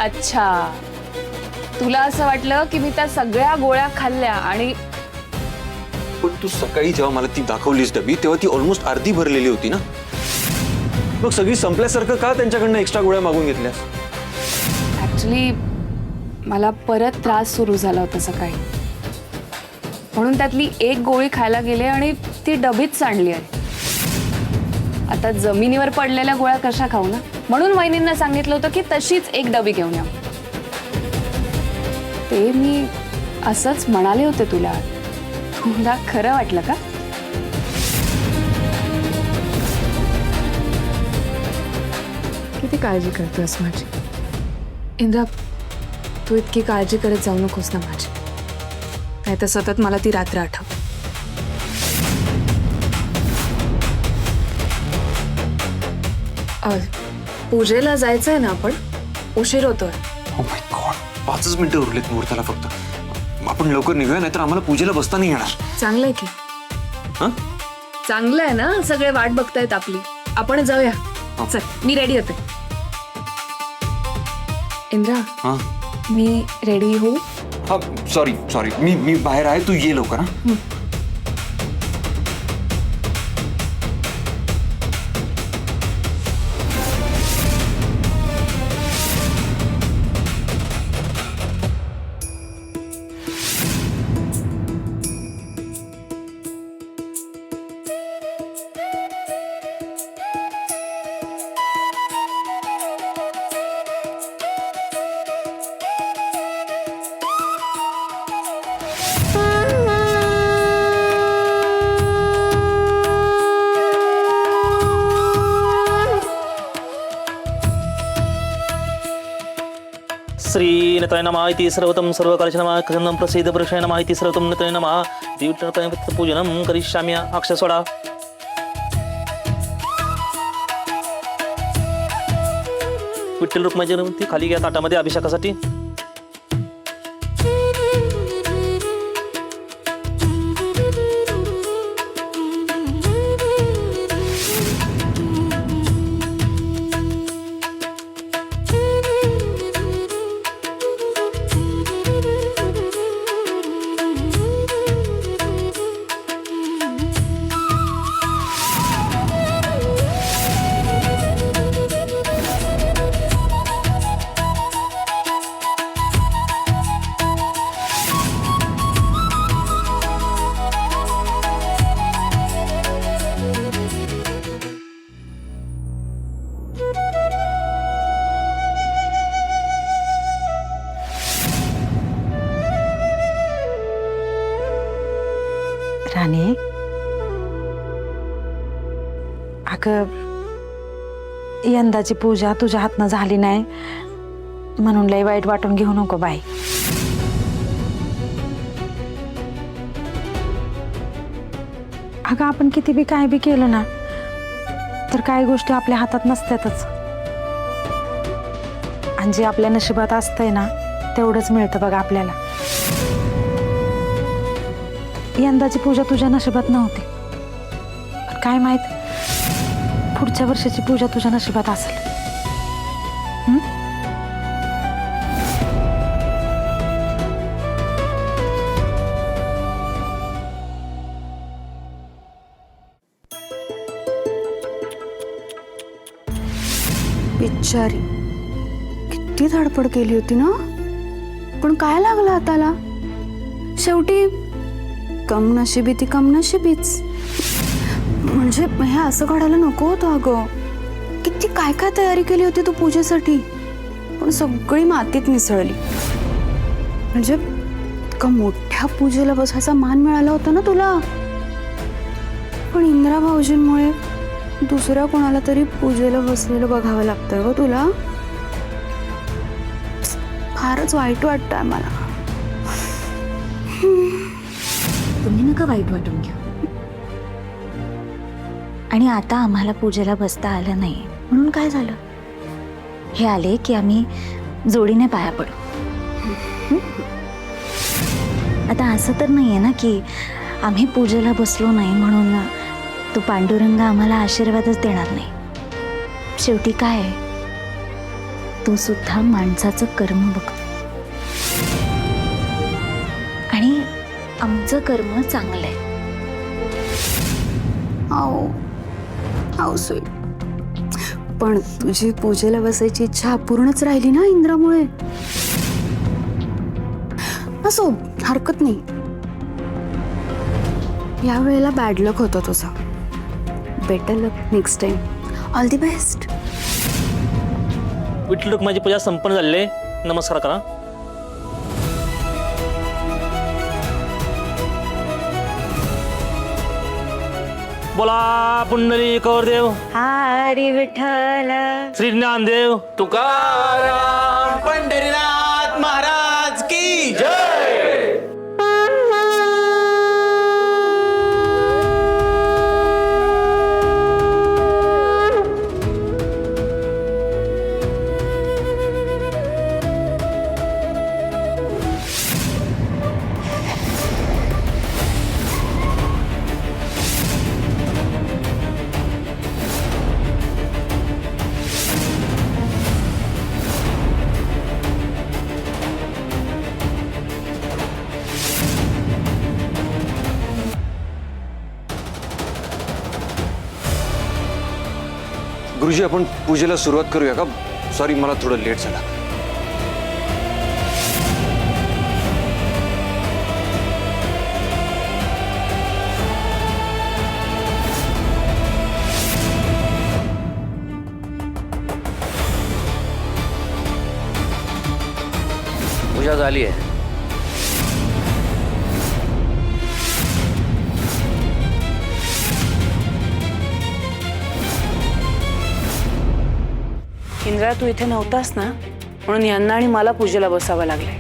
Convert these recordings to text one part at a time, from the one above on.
अच्छा, तुला असं वाटलं की मी त्या सगळ्या गोळ्या खाल्ल्या आणि पण तू सकाळी जेव्हा मला ती दाखवलीस डबी तेव्हा ती ऑलमोस्ट अर्धी भरलेली होती ना. मग सगळी संपल्यासारखं का त्यांच्याकडनं एक्स्ट्रा गोळ्या मागून घेतल्यास? ऍक्च्युली मला परत त्रास सुरू झाला होता सकाळी, म्हणून त्यातली एक गोळी खायला गेले आणि ती डबीत सांडली आहे. आता जमिनीवर पडलेल्या गोळ्या कशा खाऊ ना, म्हणून वहिनींना सांगितलं होतं की तशीच एक डबी घेऊन या. ते मी असंच म्हणाले होते तुला. तुला खरं वाटलं का? किती काळजी करतोस माझी इंद्रा. तू इतकी काळजी करत जाऊ नकोस ना माझी, नाही तर सतत मला ती रात्र आठव. पूजेला जायचंय ना आपण, उशीर होतोय. ओ माय गॉड, 5च मिनिटं उरलेत मुहूर्ताला फक्त. आपण लवकर निघूया, नाहीतर आम्हाला पूजेला बसता नाही येणार. चांगलं आहे की? चांगलं आहे ना, सगळे वाट बघतायत आपली. आपण जाऊया. चल, मी रेडी होते. इंद्रा, मी रेडी हो? हा, सॉरी मी बाहेर आहे, तू ये लवकर. हा, श्री नताय नमः इति सर्वतम सर्वकार्येषु नमः कृष्णं प्रसीद वृक्षाय नमः इति सर्वतम नताय नमः दीपपूजनं पूजनं करिष्यामि. अक्षय सोडा. विठ्ठल रुक्माई खाली घ्या ताटामध्ये अभिषेकासाठी. राणे, अगं यंदाची पूजा तुझ्या हातनं झाली नाही म्हणून लय वाईट वाटून घेऊ नको बाई. अगं आपण किती बी काय बी केलं ना तर काही गोष्टी आपल्या हातात नसतातच, आणि जे आपल्या नशिबात असतंय ना तेवढंच मिळतं बघ आपल्याला. यंदाची पूजा तुझ्या नशिबात नव्हती, पण काय माहित पुढच्या वर्षाची पूजा तुझ्या नशिबात असेल. बिचारी किती धडपड केली होती ना, पण काय लागलं हाताला? शेवटी कमनशिबी ती कमनशिबीच. म्हणजे हे असं घडायला नको होतं अगं. किती काय काय तयारी केली होती तू पूजेसाठी, पण सगळी मातीत मिसळली. म्हणजे का मोठ्या पूजेला बसायचा मान मिळाला होता ना तुला, पण इंद्रा भाऊजींमुळे दुसऱ्या कोणाला तरी पूजेला बसलेलं बघावं लागतंय ग तुला. फारच वाईट वाटतंय मला. तुम्ही नका वाईट वाटून घेऊ. आणि आता आम्हाला पूजेला बसता आलं नाही म्हणून काय झालं? हे आले की आम्ही जोडीने पाया पडू. आता असं तर नाहीये ना की आम्ही पूजेला बसलो नाही म्हणून तो पांडुरंग आम्हाला आशीर्वादच देणार नाही. शेवटी काय आहे, तो सुद्धा माणसाचं कर्म बघतो आणि आमचं कर्म चांगलं आहे. How sweet. पण तुझी पूजेला बसायची इच्छा पूर्णच राहिली ना इंद्रामुळे. असो, हरकत नाही. या वेळेला बॅड लक होता तुझा. Better luck next time. All the best. Vitthal माझी पूजा संपन्न झालेली आहे. नमस्कार करा. बोला पुंडली कौरदेव हरी विठ्ठल. श्री ज्ञानदेव तुकाराम पंढरीनाथ महाराज की जय. गुरुजी, आपण पूजेला सुरुवात करूया का? सॉरी, मला थोडं लेट झाला. पूजा झाली आहे. इंद्रा, तू इथे नव्हतास ना, म्हणून यांना आणि मला पूजेला बसावं लागलंय.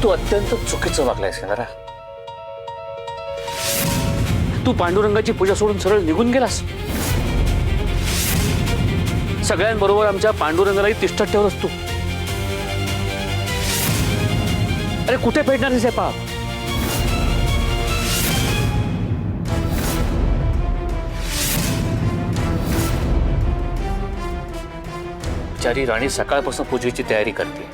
तू अत्यंत चुकीचं वागलायस इंद्रा. तू पांडुरंगाची पूजा सोडून सरळ निघून गेलास. सगळ्यांबरोबर आमच्या पांडुरंगालाही तिष्ठत ठेवलंस तू. अरे कुठे फेडणार हे पाप? बिचारी राणी सकाळपासून पूजेची तयारी करते.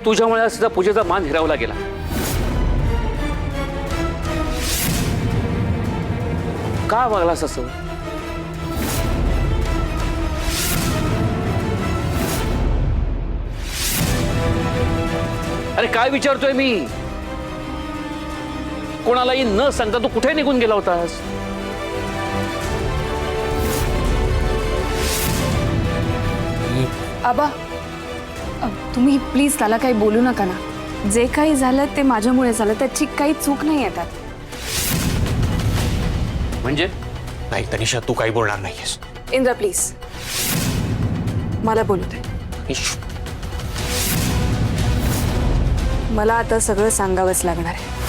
तुझ्यामुळे आज तिचा पूजेचा मान हिरावला गेला. का वागलास असं? अरे काय विचारतोय मी? कोणालाही न सांगता तू कुठे निघून गेला होतास? आबा, तुम्ही प्लीज त्याला काही बोलू नका ना. जे काही झालं ते माझ्यामुळे झालं. त्याची काही चूक नाही आहे त्यात. म्हणजे नाही तनिषा, तू काही बोलणार नाहीयेस. इंद्रा प्लीज, मला बोलू दे. मला आता सगळं सांगावंच लागणार आहे.